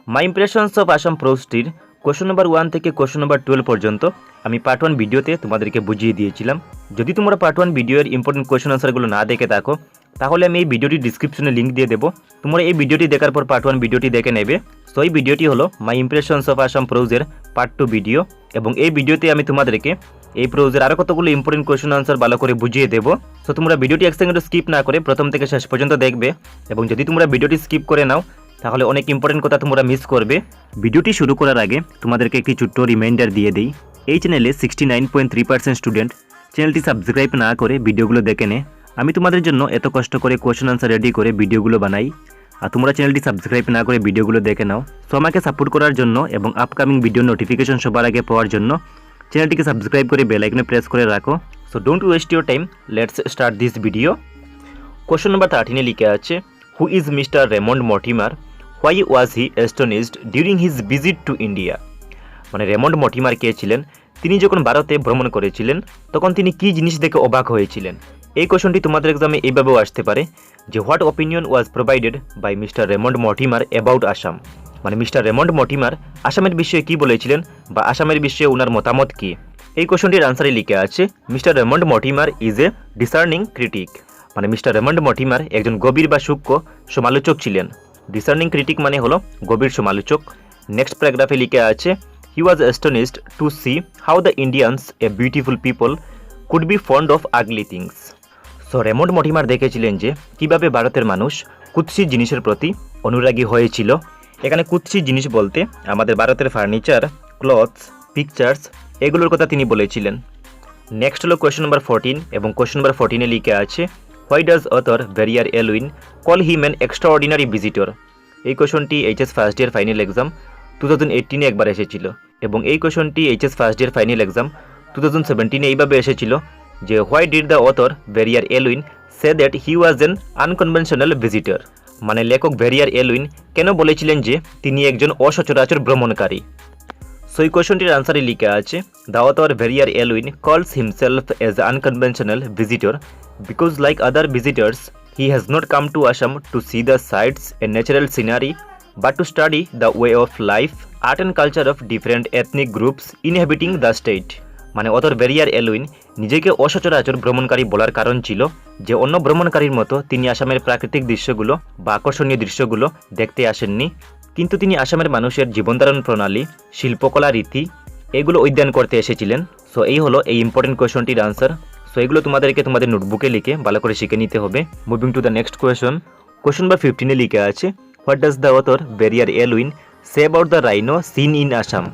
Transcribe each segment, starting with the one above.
My impressions of Assam প্রোজটির question number 1 থেকে question number 12 পর্যন্ত আমি পার্ট 1 ভিডিওতে তোমাদেরকে বুঝিয়ে দিয়েছিলাম। যদি তোমরা পার্ট 1 ভিডিওর ইম্পর্টেন্ট কোশ্চেন আনসারগুলো না দেখে থাকো তাহলে আমি এই ভিডিওটির ডিসক্রিপশনে লিঙ্ক দিয়ে দেবো। তোমরা এই ভিডিওটি দেখার পর পার্ট 1 ভিডিওটি দেখে নেবে। সো এই ভিডিওটি হলো মাই ইমপ্রেশনস অফ আসাম প্রোজের পার্ট 2 ভিডিও, এবং এই ভিডিওতে আমি তোমাদেরকে এই প্রোজের আরও কতগুলো ইম্পর্টেন্ট কোশ্চেন আনসার ভালো করে বুঝিয়ে দেবো। সো তোমরা ভিডিওটি এক সেকেন্ড স্কিপ না করে প্রথম থেকে শেষ পর্যন্ত দেখবে, এবং যদি তোমরা ভিডিওটি স্কিপ করে নাও তাহলে অনেক ইম্পর্টেন্ট কথা তোমরা মিস করবে। ভিডিওটি শুরু করার আগে তোমাদেরকে একটি ছোট্ট রিমাইন্ডার দিয়ে দিই। এই চ্যানেলে 69.3% স্টুডেন্ট চ্যানেলটি সাবস্ক্রাইব না করে ভিডিওগুলো দেখে নে। আমি তোমাদের জন্য এত কষ্ট করে কোশ্চেন আনসার রেডি করে ভিডিওগুলো বানাই, আর তোমরা চ্যানেলটি সাবস্ক্রাইব না করে ভিডিওগুলো দেখে নাও। সো আমাকে সাপোর্ট করার জন্য এবং আপকামিং ভিডিও নোটিফিকেশন সবার আগে পাওয়ার জন্য চ্যানেলটিকে সাবস্ক্রাইব করে বেল আইকনে প্রেস করে রাখো। So don't waste your time, let's start this video. Question number 13 লিখে আছে, who is mister Raymond Mortimer, why was he astonished during his visit to India. মানে রেমন্ড মর্টিমার কে ছিলেন, তিনি যখন ভারতে ভ্রমণ করেছিলেন তখন তিনি কী জিনিস দেখে অবাক হয়েছিলেন। এই কোশ্চেনটি তোমাদের এক্সামে এইভাবেও আসতে পারে যে what opinion was provided by mister Raymond Mortimer about Assam. মানে মিস্টার রেমন্ড মর্টিমার আসামের বিষয়ে কী বলেছিলেন বা আসামের বিষয়ে ওনার মতামত কী। এই কোশ্চেনটির আনসারে লিখে আছে, mister Raymond Mortimer is a discerning critic. মানে মিস্টার রেমন্ড মর্টিমার একজন গভীর বা সূক্ষ্ম সমালোচক ছিলেন। ডিসার্নিং ক্রিটিক মানে হলো গভীর সমালোচক। নেক্সট প্যারাগ্রাফে লিখে আছে, he was astonished to see how the Indians, a beautiful people, could be fond of ugly things. So Raymond Mortimer দেখেছিলেন যে কীভাবে ভারতের মানুষ কুৎসিত জিনিসের প্রতি অনুরাগী হয়েছিল। এখানে কুৎসিত জিনিস বলতে আমাদের ভারতের ফার্নিচার, ক্লথস, পিকচার্স, এগুলোর কথা তিনি বলেছিলেন। নেক্সট হলো কোয়েশ্চন নাম্বার 14, এবং কোয়েশ্চন নাম্বার 14 লিখে আছে, why does author Verrier Elwin call him an extraordinary visitor. এই কোয়েশ্চনটি HS first year final exam 2018 একবার এসেছিল, এবং এই কোয়েশ্চনটি HS first year final exam 2017 এইভাবে এসেছিল যে why did the author Verrier Elwin say that he was an unconventional visitor. মানে লেখক ভেরিয়ার এলউইন কেন বলেছিলেন যে তিনি একজন অসচরাচর ভ্রমণকারী। সো এই কোয়েশ্চনটির আনসারে লিখে আছে, the author Verrier Elwin calls himself as unconventional visitor because like other visitors he has not come to Assam to see the sights and natural scenery but to study the way of life, art and culture of different ethnic groups inhabiting the state. মানে author Verrier Elwin নিজেকে অসচরাচর ভ্রমণকারী বলার কারণ ছিল যে অন্য ভ্রমণকারীর মতো তিনি আসামের প্রাকৃতিক দৃশ্যগুলো বা আকর্ষণীয় দৃশ্যগুলো দেখতে আসেননি, কিন্তু তিনি আসামের মানুষের জীবনধারণ প্রণালী, শিল্পকলা, রীতি এগুলো অধ্যয়ন করতে এসেছিলেন। সো এই হলো এই ইম্পর্টেন্ট কোয়েশ্চনটির আনসার। সো এগুলো তোমাদেরকে তোমাদের নোটবুকে লিখে ভালো করে শিখে নিতে হবে। Moving to the next question. Question number 15 লিখে আছে, what does the author Verrier Elwin say about the rhino seen in Assam.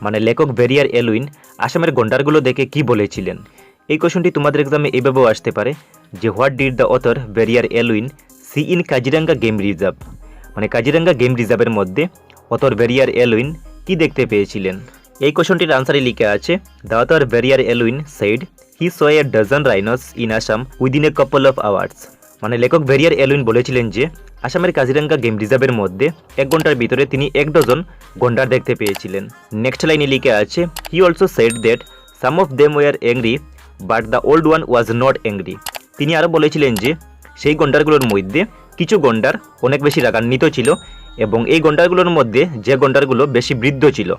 মানে লেখক ভেরিয়ার এলউইন আসামের গন্ডারগুলো দেখে কি বলেছিলেন। এই কোয়েশ্চনটি তোমাদের এক্সামে এইভাবেও আসতে পারে যে what did the author Verrier Elwin see in Kaziranga game reserve. মানে কাজিরাঙ্গা গেম রিজার্ভের মধ্যে অথর ভেরিয়ার এলউইন কি দেখতে পেয়েছিলেন। এই কোয়েশ্চনটির আনসারে লিখে আছে, the author Verrier Elwin said he saw a dozen rhinos in Assam within a couple of hours. মানে লেখক ভেরিয়ার এলউইন বলেছিলেন যে আসামের কাজিরাঙ্গা গেম রিজার্ভের মধ্যে 1 ঘন্টার ভিতরে তিনি 1 ডজন গন্ডার দেখতে পেয়েছিলেন। নেক্সট লাইনে লিখে আছে, he also said that some of them were angry but the old one was not angry. তিনি আরও বলেছিলেন যে সেই গন্ডারগুলোর মধ্যে কিছু গন্ডার অনেক বেশি রাগান্বিত ছিল, এবং এই গন্ডারগুলোর মধ্যে যে গন্ডারগুলো বেশি বৃদ্ধ ছিল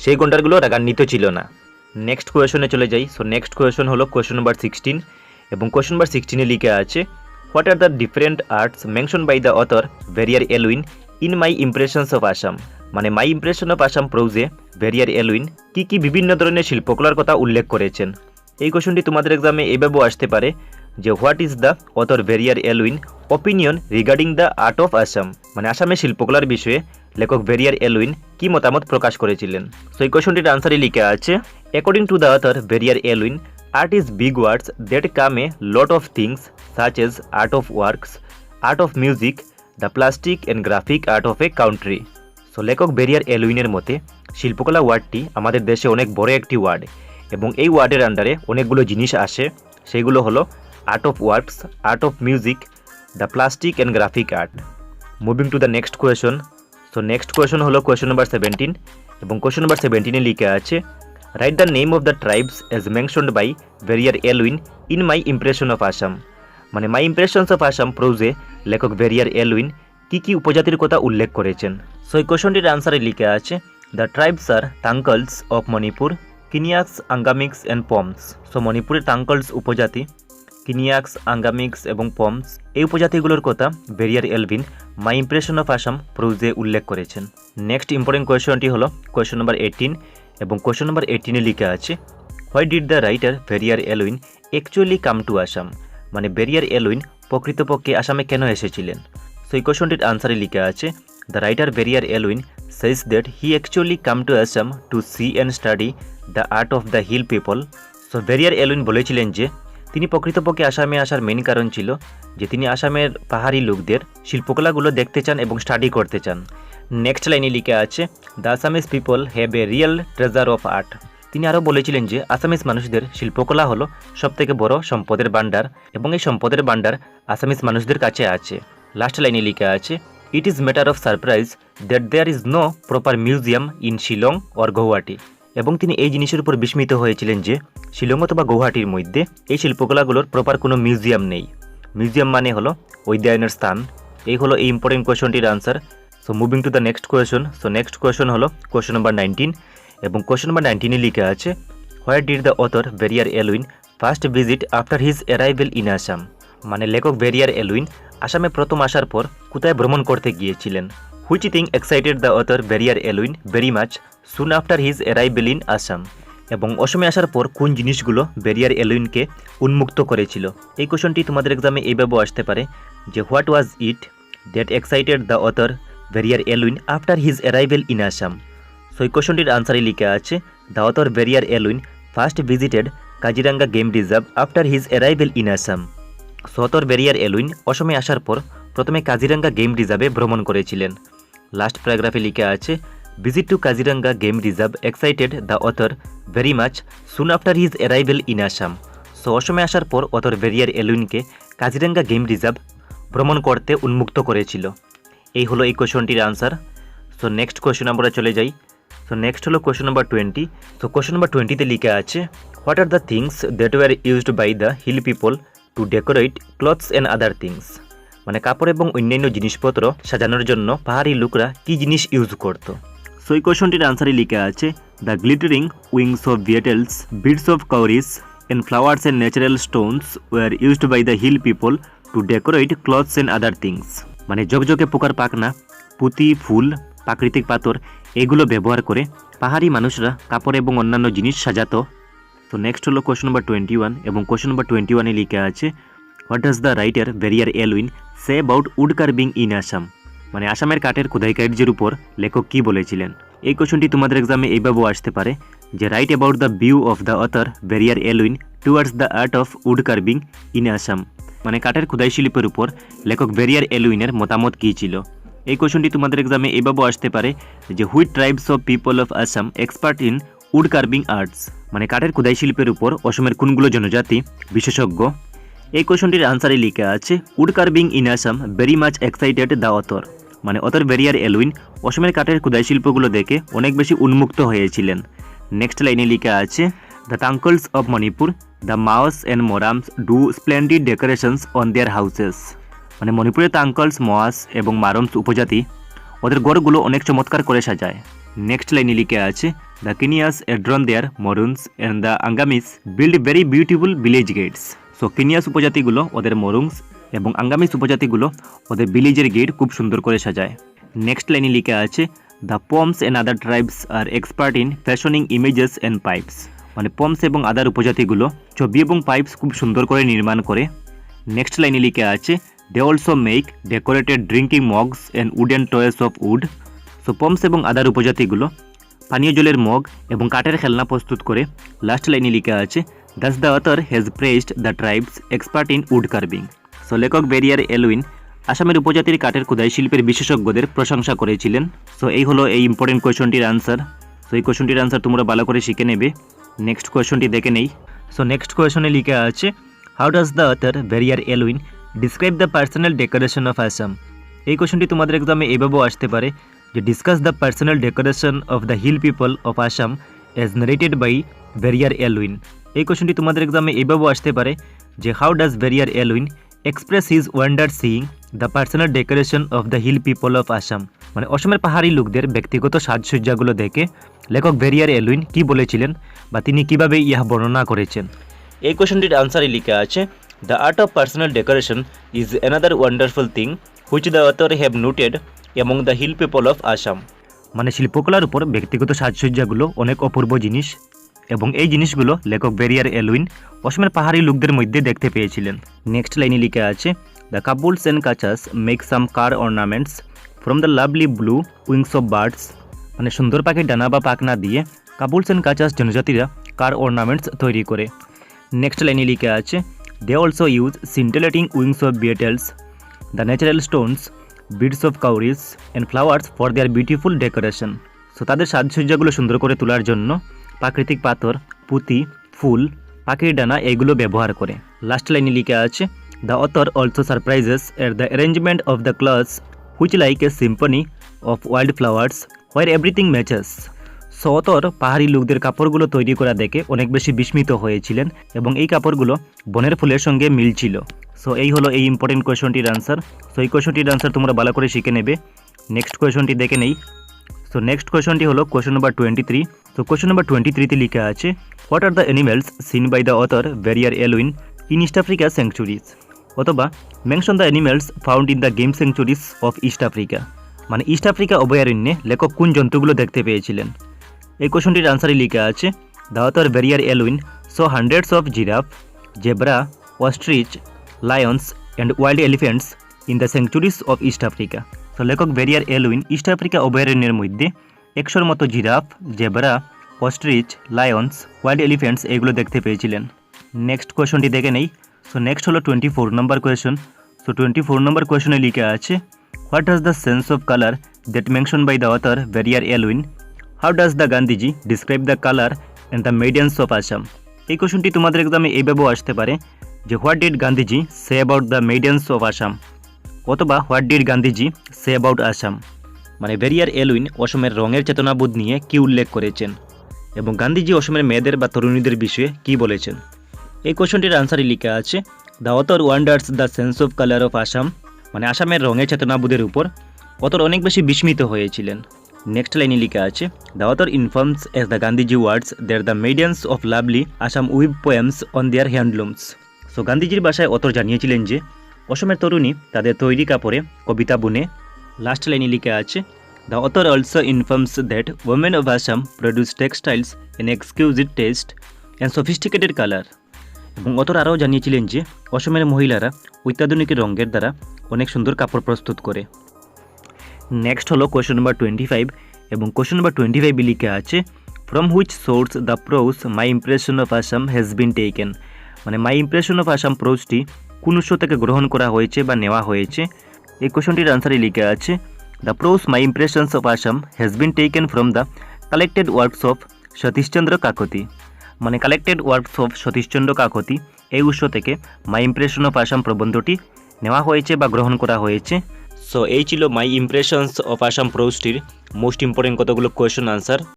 সেই গন্ডারগুলো রাগান্বিত ছিল না। নেক্সট কোয়েশনে চলে যাই। সো নেক্সট কোয়েশন হলো কোয়েশন নাম্বার 16, এবং কোয়েশন নাম্বার 16 লিখে আছে, what are the different arts mention by the author Verrier Elwin in my impressions of Assam. মানে মাই ইমপ্রেশন অফ আসাম প্রোজে ভেরিয়ার এলউইন কী কী বিভিন্ন ধরনের শিল্পকলার কথা উল্লেখ করেছেন। এই কোয়েশনটি তোমাদের এক্সামে এইভাবেও আসতে পারে যে what is the author Verrier Elwin opinion regarding the art of Assam. মানে আসামের শিল্পকলার বিষয়ে লেখক ভেরিয়ার এলউইন কি মতামত প্রকাশ করেছিলেন। সো এই কোয়েশনটির আনসারে লিখে আছে, according to the author Verrier Elwin art is big words that come a lot of things such as art of works, art of music, the plastic and graphic art of a country. So লেখক ভেরিয়ার এলউইনের মতে শিল্পকলা ওয়ার্ডটি আমাদের দেশে অনেক বড় একটি word, এবং এই ওয়ার্ডের আন্ডারে অনেকগুলো জিনিস আসে। সেইগুলো হলো art of works, art of music, the plastic and graphic art. Moving to the next question. So next question হলো কোয়েশন নাম্বার 17, এবং কোয়েশন নাম্বার 17 লিখে আছে, write the name of the tribes as mentioned by Verrier Elwin in my impression of Assam. মানে my impressions of Assam প্রোজে লেখক Verrier Elwin কি উপজাতির কথা উল্লেখ করেছেন। সো এই কোশ্চনটির আনসারে লিখে আছে the tribes are Tangkhuls of Manipur, Konyaks, Angamis and Phoms. So মণিপুরের তাঙ্কলস উপজাতি, কিনিয়াক্স, আঙ্গামিক্স এবং পমস এই উপজাতিগুলোর কথা Verrier Elwin my impression of Assam প্রোজে উল্লেখ করেছেন। নেক্সট ইম্পর্টেন্ট কোয়েশনটি হলো কোয়েশন নম্বর 18 এবং কোয়েশন নম্বর 18-এ লিখে আছে why did the writer Verrier Elwin actually come to Assam, মানে ব্যারিয়ার এলউইন প্রকৃতপক্ষে আসামে কেন এসেছিলেন। সো এই কোয়েশনটির আনসারে লিখে আছে the writer Verrier Elwin says that he actually come to Assam to see and study the art of the hill people. So barrier Elwin বলেছিলেন যে তিনি প্রকৃতপক্ষে আসামে আসার মেইন কারণ ছিল যে তিনি আসামের পাহাড়ি লোকদের শিল্পকলাগুলো দেখতে চান এবং স্টাডি করতে চান। নেক্সট লাইনে লিখে আছে the Assamese people have a real treasure of art. তিনি আরও বলেছিলেন যে আসামিজ মানুষদের শিল্পকলা হলো সবথেকে বড় সম্পদের ভাণ্ডার এবং এই সম্পদের ভাণ্ডার আসামিজ মানুষদের কাছে আছে। লাস্ট লাইনে লিখে আছে it is matter of surprise that there is no proper museum in Shillong or Gauhati. এবং তিনি এই জিনিসের উপর বিস্মিত হয়েছিলেন যে শিলং অথবা গৌহাটির মধ্যে এই শিল্পকলাগুলোর প্রপার কোনো মিউজিয়াম নেই। মিউজিয়াম মানে হলো অধ্যয়নের স্থান। এই হলো এই ইম্পর্টেন্ট কোয়েশনটির answer. So moving to the next question. So next question হলো কোয়েশন নম্বর 19 এবং কোয়েশন নম্বর 19-এ লিখে আছে where did the author Verrier Elwin first visit after his arrival in Assam, মানে লেখক ব্যারিয়ার এলউইন আসামে প্রথম আসার পর কোথায় ভ্রমণ করতে গিয়েছিলেন। Which thing excited the author Verrier Elwin very much soon after his arrival in Assam, এবং অসমে আসার পর কোন জিনিসগুলো ব্যারিয়ার এলউইনকে উন্মুক্ত করেছিল। এই কোশ্চনটি তোমাদের এক্সামে এইভাবেও আসতে পারে যে what was it that excited the author Verrier Elwin after his arrival in Assam. So এই কোশ্চনটির আনসারে লিখে আছে the author Verrier Elwin first visited Kaziranga game reserve after his arrival in Assam. So author Verrier Elwin অসমে আসার পর প্রথমে কাজিরাঙ্গা গেম রিজার্ভে ভ্রমণ করেছিলেন। লাস্ট প্যারাগ্রাফে লিখে আছে visit to Kaziranga game reserve excited the author very much soon after his arrival in Assam. So অসমে আসার পর অথর ব্যারিয়ার এলউইনকে কাজিরাঙ্গা গেম রিজার্ভ ভ্রমণ করতে উন্মুক্ত করেছিল। এই হলো এই কোয়েশনটির আনসার। সো নেক্সট কোয়েশন আমরা চলে যাই। সো নেক্সট হলো question number 20। So question number 20-তে লিখে আছে what are the things that were used by the hill people to decorate clothes and other things, মানে কাপড় এবং অন্যান্য জিনিসপত্র সাজানোর জন্য পাহাড়ি লোকরা কী জিনিস ইউজ করত। সো এই কোয়েশনটির আনসারে লিখে আছে the glittering wings of beetles, beads of cowries and flowers and natural stones were used by the hill people to decorate clothes and other things, মানে ঝকঝকে পোকার পাখনা, পুঁতি, ফুল, প্রাকৃতিক পাথর এগুলো ব্যবহার করে পাহাড়ি মানুষরা কাপড় এবং অন্যান্য জিনিস সাজাতো। তো নেক্সট হলো কোয়েশন নম্বর 21 এবং কোয়েশন নম্বর 21-এ লিখে আছে what does the writer Verrier Elwin say about wood carving in Assam, মানে আসামের কাঠের খোদাই কার্যের উপর লেখক কী বলেছিলেন। এই কোয়েশনটি তোমাদের এক্সামে এইভাবেও আসতে পারে যে right about the view of the author Verrier Elwin towards the art of wood carving in Assam, মানে কাঠের খোদাই শিল্পের উপর লেখক ব্যারিয়ার এলউইনের মতামত কী ছিল। এই কোয়েশনটি তোমাদের এক্সামে এইভাবেও আসতে পারে যে which tribes of people of Assam expert in wood carving arts, মানে কাঠের খোদাই শিল্পের উপর অসমের কোনগুলো জনজাতি বিশেষজ্ঞ। এই কোয়েশনটির আনসারে লিখে আছে wood carving in Assam very much excited the author, মানে অথর ব্যারিয়ার এলউইন অসমের কাঠের খোদাই শিল্পগুলো দেখে অনেক বেশি উন্মুক্ত হয়েছিলেন। নেক্সট লাইনে লিখে আছে the Tangkhuls of Manipur, the Maos and Marams do splendid decorations on their houses, মানে মণিপুরের তাঙ্কলস, মোয়াস এবং মারমস উপজাতি ওদের গড়গুলো অনেক চমৎকার করে সাজায়। নেক্সট লাইনে লিখে আছে the Konyaks adorn their morungs and the Angamis build very beautiful village gates. So Konyaks উপজাতিগুলো ওদের মরুংস এবং আঙ্গামিস উপজাতিগুলো ওদের ভিলেজের গেট খুব সুন্দর করে সাজায়। নেক্সট লাইনে লিখে আছে the Phoms and other tribes are expert in fashioning images and pipes, মানে পমস এবং আদার উপজাতিগুলো ছবি এবং পাইপস খুব সুন্দর করে নির্মাণ করে। নেক্সট লাইনে লিখে আছে they also make decorated drinking mugs and wooden toys of wood. So Phoms এবং আদার উপজাতিগুলো পানীয় জলের মগ এবং কাঠের খেলনা প্রস্তুত করে। লাস্ট লাইনে লিখে আছে thus the author has praised the tribes expert in wood carving. So লেখক ব্যারিয়ার এলউইন আসামের উপজাতির কাঠের খোদাই শিল্পের বিশেষজ্ঞদের প্রশংসা করেছিলেন। সো এই হলো এই ইম্পর্টেন্ট কোয়েশনটির আনসার। সো এই কোয়েশনটির আনসার তোমরা ভালো করে শিখে নেবে। নেক্সট কোয়েশনটি দেখে নেই। সো নেক্সট কোয়েশনে লিখে আছে how does the author Verrier Elwin describe the personal decoration of Assam. এই কোয়েশনটি তোমাদের এক্সামে এইভাবেও আসতে পারে যে discuss the personal decoration of the hill people of Assam as narrated by Verrier Elwin. এই কোয়েশনটি তোমাদের এক্সামে এইভাবেও আসতে পারে যে how does Verrier Elwin express his wonder seeing the personal decoration of the hill people of Assam. মানে অসমের পাহাড়ি লোকদের ব্যক্তিগত সাজসজ্জাগুলো দেখে লেখক ভেরিয়ার এলুইন কি বলেছিলেন বা তিনি কিভাবে ইহা বর্ণনা করেছেন। এই কোশ্চেনটির আনসারে লেখা আছে, the art of personal decoration is another wonderful thing which the author have noted among the hill people of Assam. মানে শিল্পকলার উপর ব্যক্তিগত সাজসজ্জাগুলো অনেক অপূর্ব জিনিস এবং এই জিনিসগুলো লেখক ভেরিয়ার এলুইন অসমের পাহাড়ি লোকদের মধ্যে দেখতে পেয়েছিলেন। নেক্সট লাইনে লেখা আছে, the Kabuis and Kachas make some car ornaments from the lovely blue wings of birds. মানে সুন্দর পাখির ডানা বা পাখনা দিয়ে কাপুলস অ্যান্ড কাচাস জনজাতিরা কার অর্নামেন্টস তৈরি করে। নেক্সট লাইনে লেখা আছে, they also use scintillating wings of beetles, the natural stones, beads of cowries and flowers for their beautiful decoration. So তাদের সাজসজ্জাগুলো সুন্দর করে তোলার জন্য প্রাকৃতিক পাথর, পুঁতি, ফুল, পাখির ডানা এগুলো ব্যবহার করে। লাস্ট লাইনে লেখা আছে, the author also surprises at the arrangement of the clothes which like a Symphony of wild flowers where everything matches. So author পাহাড়ি লোকদের কাপড়গুলো তৈরি করা দেখে অনেক বেশি বিস্মিত হয়েছিলেন এবং এই কাপড়গুলো বনের ফুলের সঙ্গে মিলছিল। সো এই হলো এই ইম্পর্টেন্ট কোয়েশনটির আনসার। সো এই কোয়েশনটির আনসার তোমরা ভালো করে শিখে নেবে। নেক্সট কোয়েশনটি দেখে নেই। সো নেক্সট কোয়েশনটি হলো কোয়েশন নাম্বার 23। তো কোয়েশন নাম্বার 23তে লেখা আছে, what are the animals seen by the author Verrier Elwin in East Africa sanctuaries, অথবা mention the animals found in the game sanctuaries of East Africa. মানে East Africa অভয়ারণ্যে লেখক কোন জন্তুগুলো দেখতে পেয়েছিলেন। এই কোয়েশনটির আনসারে লেখা আছে, the author Verrier Elwin saw hundreds of giraffe, zebra, ostrich, lions and wild elephants in the sanctuaries of East Africa. তো লেখক ভেরিয়ার এলুইন ইস্ট আফ্রিকা অভয়ারণ্যের মধ্যে 100-র মতো giraffe, zebra, ostrich, Lions, wild elephants এগুলো দেখতে পেয়েছিলেন। নেক্সট কোয়েশনটি দেখে নেই। সো নেক্সট হলো 24 নম্বর কোয়েশন। সো 24 নম্বর কোয়েশনে লেখা আছে, what does the sense of colour that mention by the author Verrier Elwin, how does the Gandhiji describe the colour and the maidens of Assam. এই কোয়েশনটি তোমাদের এক্সামে এইভাবেও আসতে পারে যে, what did Gandhiji say about the maidens of Assam, অথবা what did Gandhiji say about Assam. মানে ভেরিয়ার এলুইন অসমের রঙের চেতনাবোধ নিয়ে কি উল্লেখ করেছেন এবং গান্ধীজি অসমের মেয়েদের বা তরুণীদের বিষয়ে কি বলেছেন। এই কোয়েশনটির আনসারে লেখা আছে, the author wonders the sense of colour of Assam. মানে আসামের রঙের চেতনাবোধের উপর অথর অনেক বেশি বিস্মিত হয়েছিলেন। নেক্সট লাইনে লেখা আছে, the author informs us the Gandhiji words there the maidens of lovely Assam weave poems on their handlooms. So গান্ধীজির ভাষায় অথর জানিয়েছিলেন যে অসমের তরুণী তাদের তৈরি কাপড়ে কবিতা বুনে। লাস্ট লাইনে লেখা আছে, the author also informs that women of Assam produce textiles in exquisite taste and sophisticated colour. এবং অথর আরও জানিয়েছিলেন যে অসমের মহিলারা অত্যাধুনিক রঙের দ্বারা অনেক সুন্দর কাপড় প্রস্তুত করে। নেক্সট হলো কোয়েশন নাম্বার 25 এবং কোয়েশন নাম্বার 25 লেখা আছে, from which source the pros my impression of Assam has been taken. মানে মাই ইমপ্রেশন অফ আসাম প্রোজটি কোন উৎস থেকে গ্রহণ করা হয়েছে বা নেওয়া হয়েছে। এই কোয়েশনটির আনসারে লেখা আছে, the pros my impressions of Assam has been taken from the collected works of Satishchandra Kakati. মানে collected works of Satishchandra Kakati এই উৎস থেকে মাই ইমপ্রেশন অফ আসাম প্রবন্ধটি নেওয়া হয়েছে বা গ্রহণ করা হয়েছে। সো এই ছিল মাই ইমপ্রেশনস অফ আসাম প্রোজটির মোস্ট ইম্পর্টেন্ট কতগুলো কোয়েশন আনসার।